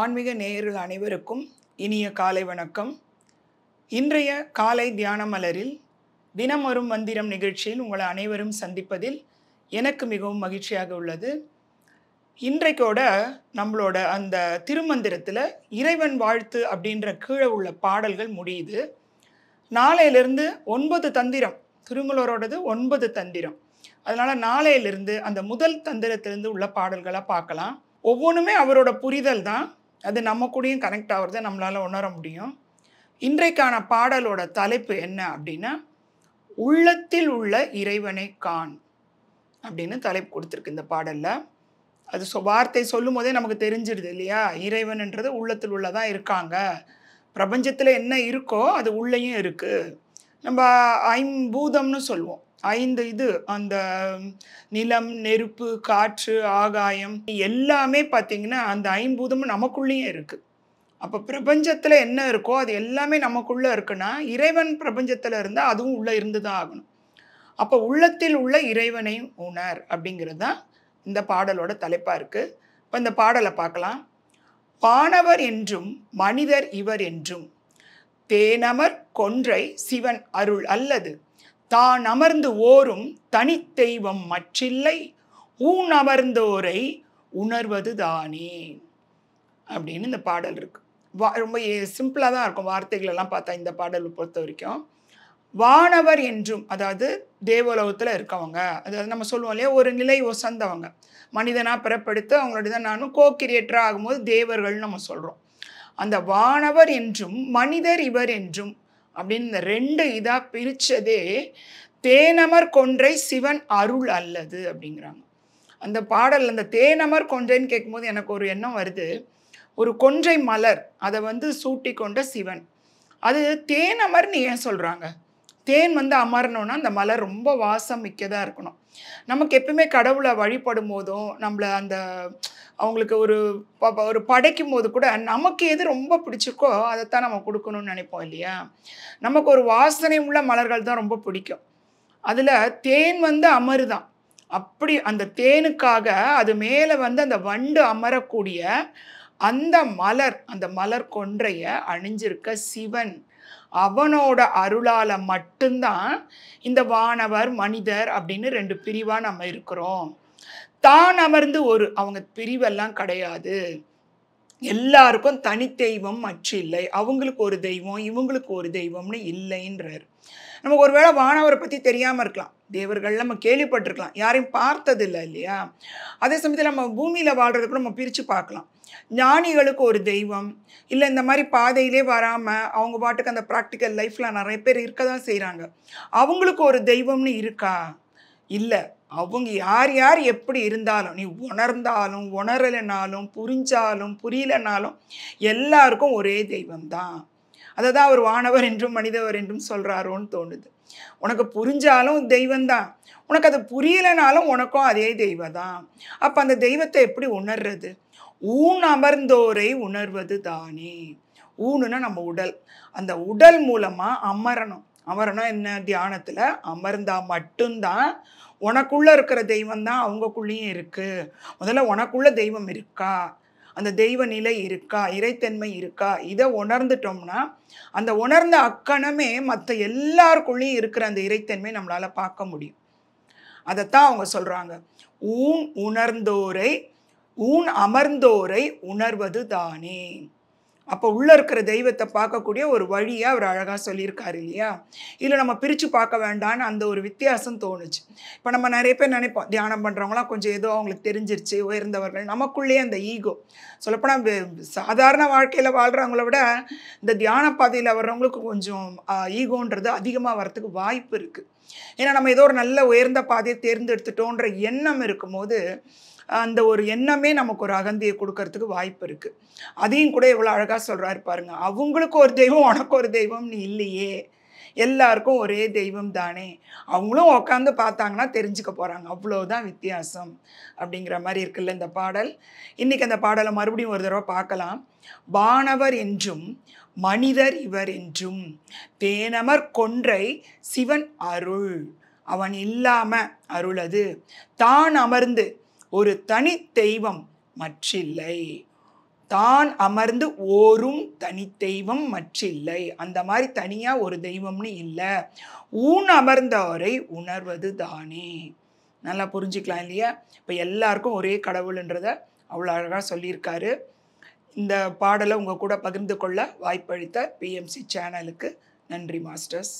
ஆன்மீக நேயர்கள் அனைவருக்கும் இனிய காலை வணக்கம். இன்றைய காலை தியான மலரில் தினம் வரும் மந்திரம் நிகழ்ச்சியில் உங்களை அனைவரும் சந்திப்பதில் எனக்கு மிகவும் மகிழ்ச்சியாக உள்ளது. இன்றைக்கோட நம்மளோட அந்த திருமந்திரத்தில் இறைவன் வாழ்த்து அப்படின்ற கீழே உள்ள பாடல்கள் முடியுது. நாளையிலிருந்து 9 தந்திரம், திருமலரோடது 9 தந்திரம். அதனால் நாளையிலிருந்து அந்த முதல் தந்திரத்திலிருந்து உள்ள பாடல்களை பார்க்கலாம். ஒவ்வொன்றுமே அவரோட புரிதல் தான், அது நம்ம கூடயும் கனெக்ட் ஆகிறத நம்மளால் உணர முடியும். இன்றைக்கான பாடலோட தலைப்பு என்ன அப்படின்னா, உள்ளத்தில் உள்ள இறைவனை காண் அப்படின்னு தலைப்பு கொடுத்துருக்கு இந்த பாடலில். அது வார்த்தை சொல்லும் போதே நமக்கு தெரிஞ்சிடுது இல்லையா, இறைவன்ன்றது உள்ளத்தில் உள்ளதாக இருக்காங்க. பிரபஞ்சத்தில் என்ன இருக்கோ அது உள்ளேயும் இருக்குது. நம்ம ஐம்பூதம்னு சொல்லுவோம். 5 இது, அந்த நிலம், நெருப்பு, காற்று, ஆகாயம் எல்லாமே பார்த்திங்கன்னா அந்த ஐம்பூதமும் நமக்குள்ளேயும் இருக்குது. அப்போ பிரபஞ்சத்தில் என்ன இருக்கோ அது எல்லாமே நமக்குள்ளே இருக்குன்னா இறைவன் பிரபஞ்சத்தில் இருந்தால் அதுவும் உள்ளே இருந்து தான் ஆகணும். அப்போ உள்ளத்தில் உள்ள இறைவனை உணர் அப்படிங்கிறது தான் இந்த பாடலோட தலைப்பாக இருக்குது. இப்போ இந்த பாடலை பார்க்கலாம். வானவர் என்றும் மனிதர் இவர் என்றும் தேனமர் கொன்றை சிவன் அருள் அல்லது தான் அமர்ந்து ஓரும் தனித்தெய்வம் மற்றில்லை ஊன் அமர்ந்தோரை உணர்வது தானே அப்படின்னு இந்த பாடல் இருக்கு. ரொம்ப சிம்பிளாக தான் இருக்கும் வார்த்தைகள் எல்லாம் பார்த்தா இந்த பாடலை பொறுத்த வரைக்கும். வானவர் என்றும், அதாவது தேவலோகத்தில் இருக்கவங்க, அதாவது நம்ம சொல்லுவோம் இல்லையா, ஒரு நிலை ஒசந்தவங்க, மனிதனாக பிறப்படுத்து அவங்களோட நானும் கோக்கிரியேட்டராக ஆகும்போது தேவர்கள்னு நம்ம சொல்கிறோம். அந்த வானவர் என்றும் மனிதர் இவர் என்றும் அப்படின்னு இந்த 2 இதாக பிரித்ததே தேனமர் கொன்றை சிவன் அருள் அல்லது அப்படிங்கிறாங்க. அந்த பாடல் அந்த தேனமர் கொன்றைன்னு கேட்கும்போது எனக்கு ஒரு எண்ணம் வருது. ஒரு கொன்றை மலர், அதை சூட்டி கொண்ட சிவன். அது தேனமர்னு ஏன் சொல்கிறாங்க? தேன் அமரணும்னா அந்த மலர் ரொம்ப வாசம் மிக்கதாக இருக்கணும். நமக்கு எப்பவுமே கடவுளை வழிபடும் போதும் நம்மளை அந்த அவங்களுக்கு ஒரு படைக்கும் போது கூட நமக்கு எது ரொம்ப பிடிச்சிருக்கோ அதைத்தான் நம்ம கொடுக்கணும்னு நினைப்போம் இல்லையா. நமக்கு ஒரு வாசனை உள்ள மலர்கள் தான் ரொம்ப பிடிக்கும். அதில் தேன் அமருதான். அப்படி அந்த தேனுக்காக அது மேலே அந்த வண்டு அமரக்கூடிய அந்த மலர் கொன்றைய அணிஞ்சிருக்க சிவன், அவனோட அருளால மட்டும்தான் இந்த வானவர் மனிதர் அப்படின்னு 2 பிரிவா நம்ம இருக்கிறோம். தான் அமர்ந்து அவங்க பிரிவெல்லாம் கிடையாது. எல்லாருக்கும் தனித்தெய்வம் மற்றில்லை. அவங்களுக்கு ஒரு தெய்வம், இவங்களுக்கு ஒரு தெய்வம்னு இல்லைன்றார். நமக்கு ஒருவேளை வானவரை பற்றி தெரியாமல் இருக்கலாம், தேவர்கள் நம்ம கேள்விப்பட்டிருக்கலாம், யாரையும் பார்த்ததில்லை இல்லையா. அதே சமயத்தில் நம்ம பூமியில் வாழ்கிறதுக்கு நம்ம பிரித்து பார்க்கலாம். ஞானிகளுக்கு ஒரு தெய்வம், இல்லை இந்த மாதிரி பாதையிலே வராமல் அவங்க பாட்டுக்கு அந்த ப்ராக்டிக்கல் லைஃப்பில் நிறைய பேர் இருக்க தான் செய்கிறாங்க. அவங்களுக்கு ஒரு தெய்வம்னு இருக்கா? இல்லை. அவங்க யார் எப்படி இருந்தாலும், நீ உணர்ந்தாலும் உணரலைனாலும் புரிஞ்சாலும் புரியலைனாலும் எல்லாருக்கும் ஒரே தெய்வம் தான். அதை தான் அவர் வானவர் என்றும் மனிதவர் என்றும் சொல்கிறாரோன்னு தோணுது. உனக்கு புரிஞ்சாலும் தெய்வம்தான், உனக்கு அது புரியலைனாலும் உனக்கும் அதே தெய்வம் தான். அப்போ அந்த தெய்வத்தை எப்படி உணர்றது? ஊன் அமர்ந்தோரை உணர்வது தானே. ஊனுன்னா நம்ம உடல். அந்த உடல் மூலமாக அமரணும். அமரணும் என்ன? தியானத்தில் அமர்ந்தா மட்டும்தான் உனக்குள்ளே இருக்கிற தெய்வம் தான் அவங்கக்குள்ளேயும் இருக்குது. முதல்ல உனக்குள்ள தெய்வம் இருக்கா, அந்த தெய்வ நிலை இருக்கா, இறைத்தன்மை இருக்கா, இதை உணர்ந்துட்டோம்னா அந்த உணர்ந்த அக்கணமே மற்ற எல்லாருக்குள்ளேயும் இருக்கிற அந்த இறைத்தன்மை நம்மளால் பார்க்க முடியும். அதைத்தான் அவங்க சொல்கிறாங்க, ஊன் அமர்ந்தோரை உணர்வது தானே. அப்போ உள்ளே இருக்கிற தெய்வத்தை பார்க்கக்கூடிய ஒரு வழியாக அவர் அழகாக சொல்லியிருக்காரு இல்லையா. இதில் நம்ம பிரித்து பார்க்க வேண்டான்னு அந்த ஒரு வித்தியாசம் தோணுச்சு. இப்போ நம்ம நிறைய பேர் நினைப்போம், தியானம் பண்ணுறவங்களாம் கொஞ்சம் ஏதோ அவங்களுக்கு தெரிஞ்சிருச்சு, உயர்ந்தவர்கள். நமக்குள்ளேயே அந்த ஈகோ, சொல்லப்போனால் சாதாரண வாழ்க்கையில் வாழ்கிறவங்கள விட இந்த தியான பாதையில் வர்றவங்களுக்கு கொஞ்சம் ஈகோன்றது அதிகமாக வரத்துக்கு வாய்ப்பு இருக்குது. ஏன்னா நம்ம ஏதோ ஒரு நல்ல உயர்ந்த பாதையை தேர்ந்தெடுத்துட்டோன்ற எண்ணம் இருக்கும்போது அந்த ஒரு எண்ணமே நமக்கு ஒரு அகந்தியை கொடுக்கறதுக்கு வாய்ப்பு இருக்குது. அதையும் கூட எவ்வளோ அழகாக சொல்கிறாரு பாருங்க. அவங்களுக்கு ஒரு தெய்வம், உனக்கு ஒரு தெய்வம்னு இல்லையே, எல்லாருக்கும் ஒரே தெய்வம் தானே. அவங்களும் உட்காந்து பார்த்தாங்கன்னா தெரிஞ்சுக்க போகிறாங்க, அவ்வளோதான் வித்தியாசம் அப்படிங்கிற மாதிரி இருக்குல்ல இந்த பாடல். இன்றைக்கி அந்த பாடலை மறுபடியும் ஒரு தடவை பார்க்கலாம். வானவர் என்றும் மனிதர் இவர் என்றும் தேனமர் கொன்றை சிவன் அருள் அவன் இல்லாம அருளது. தான் அமர்ந்து ஒரு தனி தெய்வம் மற்றில்லை. தான் அமர்ந்து ஓரும் தனி தெய்வம் மற்றில்லை. அந்த மாதிரி தனியா ஒரு தெய்வம்னு இல்லை. ஊன் அமர்ந்தவரை உணர்வது தானே. நல்லா புரிஞ்சுக்கலாம் இல்லையா? இப்போ எல்லாருக்கும் ஒரே கடவுள்ன்றத அவ்வளோ அழகாக சொல்லியிருக்காரு. இந்த பாடலை உங்கள் கூட பகிர்ந்து கொள்ள வாய்ப்பளித்த பிஎம்சி சேனலுக்கு நன்றி மாஸ்டர்ஸ்.